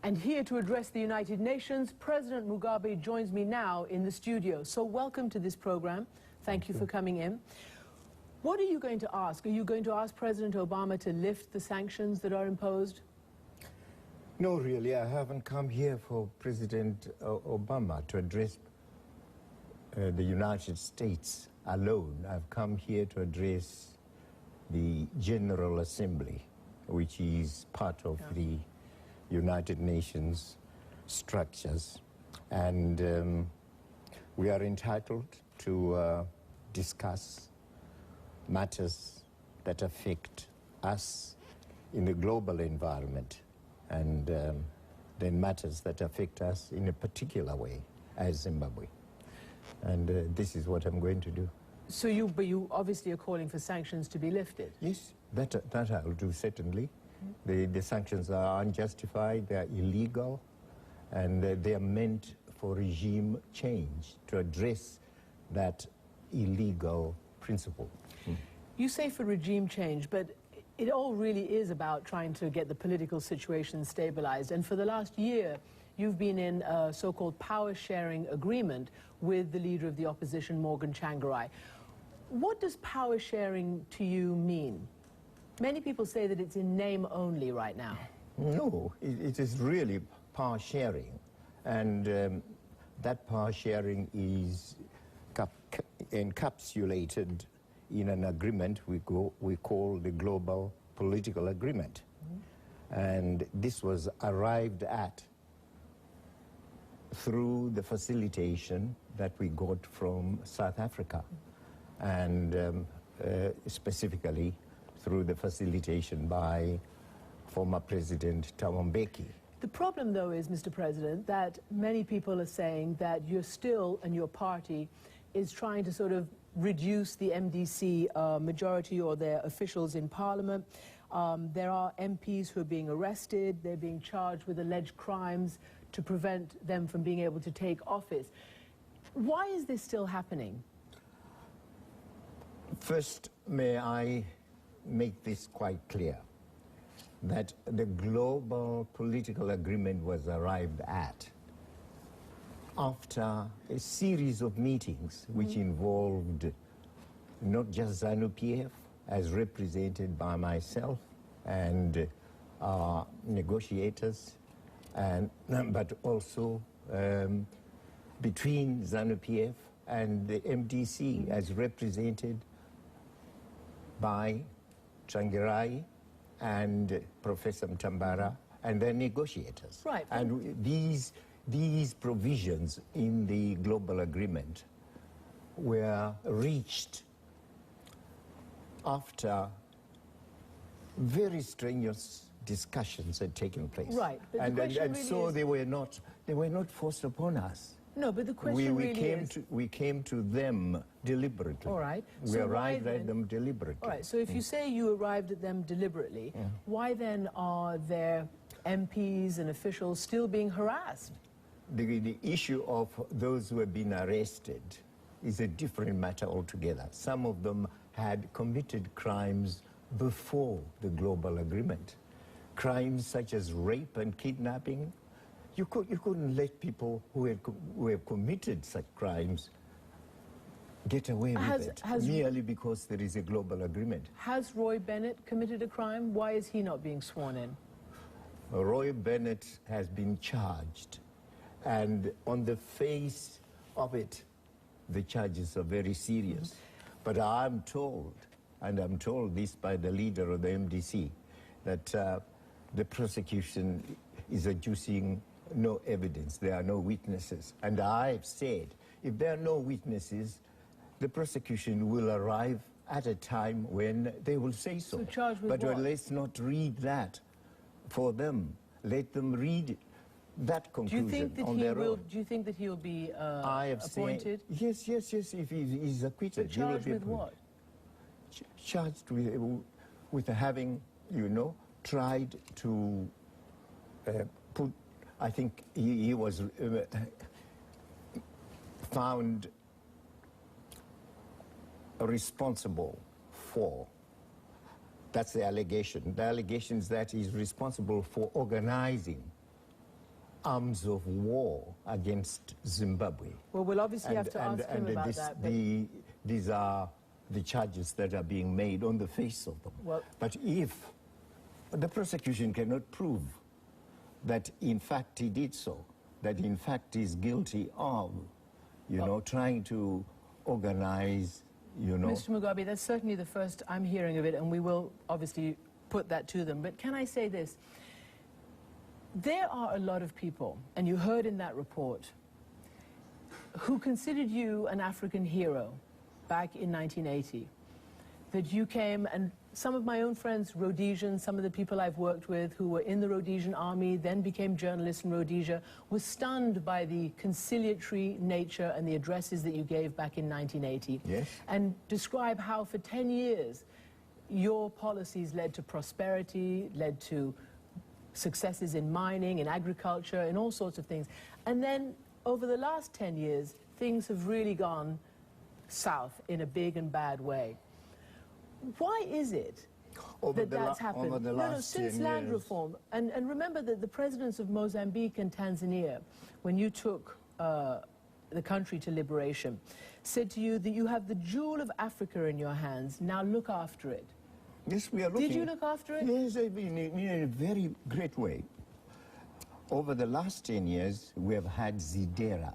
And here to address the United Nations, President Mugabe joins me now in the studio. So welcome to this program. Thank you for coming in. What are you going to ask? Are you going to ask President Obama to lift the sanctions that are imposed? No, really. I haven't come here for President Obama to address the United States alone. I've come here to address the General Assembly, which is part of the United Nations structures. And we are entitled to discuss matters that affect us in the global environment, and then matters that affect us in a particular way as Zimbabwe. And this is what I'm going to do. So you obviously are calling for sanctions to be lifted? Yes, that I'll do, certainly. The sanctions are unjustified, they are illegal, and they are meant for regime change to address that illegal principle. You say for regime change, but it all really is about trying to get the political situation stabilized. And for the last year, you've been in a so-called power-sharing agreement with the leader of the opposition, Morgan Tsvangirai. What does power-sharing to you mean? Many people say that it's in name only right now. No, it is really power-sharing. And that power-sharing is encapsulated in an agreement we call the Global Political Agreement. And this was arrived at through the facilitation that we got from South Africa, and specifically through the facilitation by former President Thabo Mbeki. The problem, though, is, Mr. President, that many people are saying that you're still, and your party, is trying to sort of reduce the MDC majority or their officials in Parliament. There are MPs who are being arrested. They're being charged with alleged crimes to prevent them from being able to take office. Why is this still happening? First, may I make this quite clear, that the global political agreement was arrived at after a series of meetings which involved not just ZANU-PF, as represented by myself and our negotiators, but also between ZANU-PF and the MDC, as represented by Tsvangirai and Professor Mtambara and their negotiators. Right. And these provisions in the global agreement were reached after very strenuous discussions had taken place. Right. But and so they were not forced upon us. No, but the question we came to them deliberately. All right. We so arrived at them deliberately. All right. So if you say you arrived at them deliberately, why then are their MPs and officials still being harassed? The issue of those who have been arrested is a different matter altogether. Some of them had committed crimes before the global agreement. Crimes such as rape and kidnapping. You couldn't let people who have committed such crimes get away with it merely because there is a global agreement. Has Roy Bennett committed a crime? Why is he not being sworn in? Roy Bennett has been charged, and on the face of it, the charges are very serious. But I'm told, and I'm told this by the leader of the MDC, that the prosecution is adducing no evidence. There are no witnesses. And I've said, if there are no witnesses, the prosecution will arrive at a time when they will say so. So charged with but what? Let's not read that for them. Let them read that conclusion on their own. Do you think that he'll be appointed? Yes, if he's acquitted. But charged with what? Charged with having, tried to put, I think he was found responsible for, that's the allegation. The allegation is that he's responsible for organizing arms of war against Zimbabwe. Well, we'll obviously have to ask him about that. These are the charges that are being made on the face of them. Well, but if the prosecution cannot prove that in fact he did so, that in fact he's guilty of, trying to organize, Mr. Mugabe, that's certainly the first I'm hearing of it, and we will obviously put that to them. But can I say this? There are a lot of people, and you heard in that report, who considered you an African hero back in 1980. That you came, and some of my own friends, Rhodesians, some of the people I've worked with who were in the Rhodesian army, then became journalists in Rhodesia, were stunned by the conciliatory nature and the addresses that you gave back in 1980. Yes. And describe how for 10 years your policies led to prosperity, led to successes in mining, in agriculture, in all sorts of things. And then over the last 10 years, things have really gone south in a big and bad way. Why is it that's happened? Over the last since land reform. And remember that the presidents of Mozambique and Tanzania, when you took the country to liberation, said to you that you have the jewel of Africa in your hands, now look after it. Yes, we are looking. Did you look after it? Yes, in a very great way. Over the last 10 years, we have had Zidera,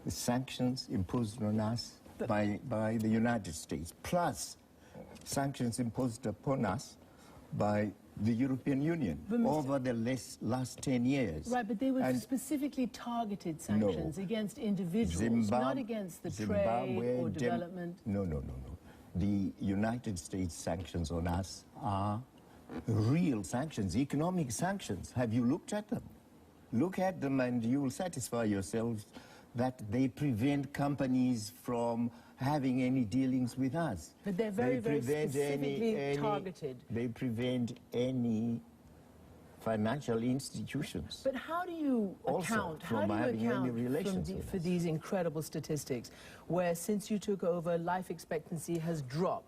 the sanctions imposed on us by the United States, plus sanctions imposed upon us by the European Union over the last 10 years. Right, but they were specifically targeted sanctions against individuals, not against the trade or development. No. The United States sanctions on us are real sanctions, economic sanctions. Have you looked at them? Look at them and you will satisfy yourselves that they prevent companies from having any dealings with us. But they're very specifically targeted. They prevent any financial institutions. But how do you account for these incredible statistics where since you took over, life expectancy has dropped,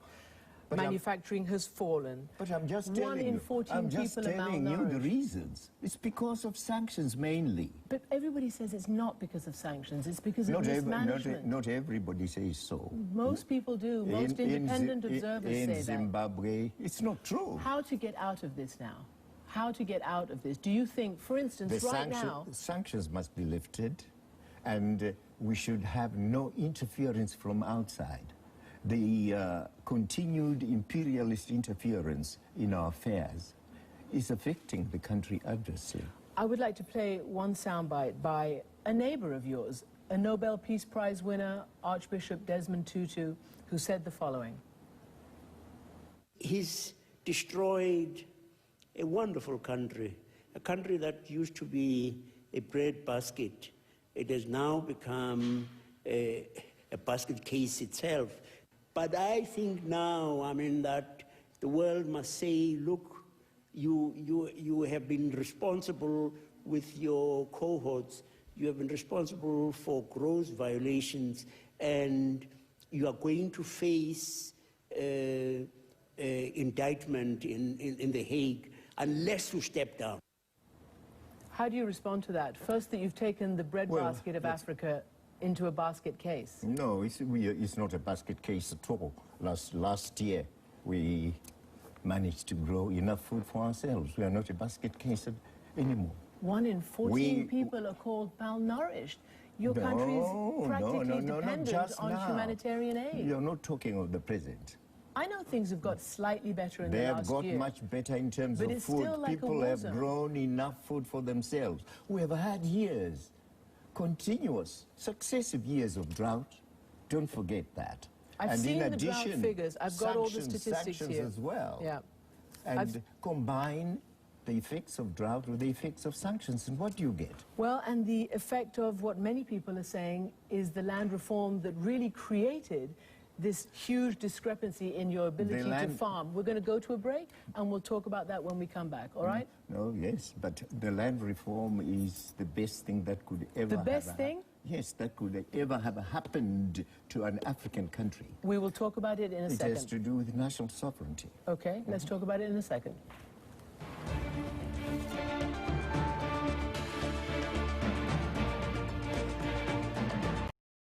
manufacturing has fallen, but I'm just telling 1 in 14 people are malnourished? You the reasons. It's because of sanctions mainly. But everybody says it's not because of sanctions, it's because of mismanagement. Not everybody says so. Most people do. Most independent observers say that. In Zimbabwe, it's not true. How to get out of this now? How to get out of this? Do you think, for instance, right now... The sanctions must be lifted, and we should have no interference from outside. The continued imperialist interference in our affairs is affecting the country adversely. I would like to play one soundbite by a neighbor of yours, a Nobel Peace Prize winner, Archbishop Desmond Tutu, who said the following. He's destroyed a wonderful country, a country that used to be a breadbasket. It has now become a basket case itself. But I think now, that the world must say, look, you have been responsible with your cohorts, you have been responsible for gross violations, and you are going to face indictment in The Hague unless you step down. How do you respond to that? First, that you've taken the breadbasket of Africa into a basket case. No, it's not a basket case at all. Last year, we managed to grow enough food for ourselves. We are not a basket case anymore. 1 in 14 people are called malnourished. Your country is practically dependent on humanitarian aid. You're not talking of the present. I know things have got slightly better in the last year. They have got much better in terms of food. People have grown enough food for themselves. We have had years, continuous, successive years of drought. Don't forget that. I've seen the drought figures. I've got all the statistics here. As well. Yeah. And combine the effects of drought with the effects of sanctions, and what do you get? Well, and the effect of what many people are saying is the land reform that really created this huge discrepancy in your ability to farm. We're going to go to a break, and we'll talk about that when we come back, all right? No, yes, but the land reform is the best thing that could ever The best thing? Yes, that could ever have happened to an African country. We will talk about it in a second. It has to do with national sovereignty. Okay, let's talk about it in a second.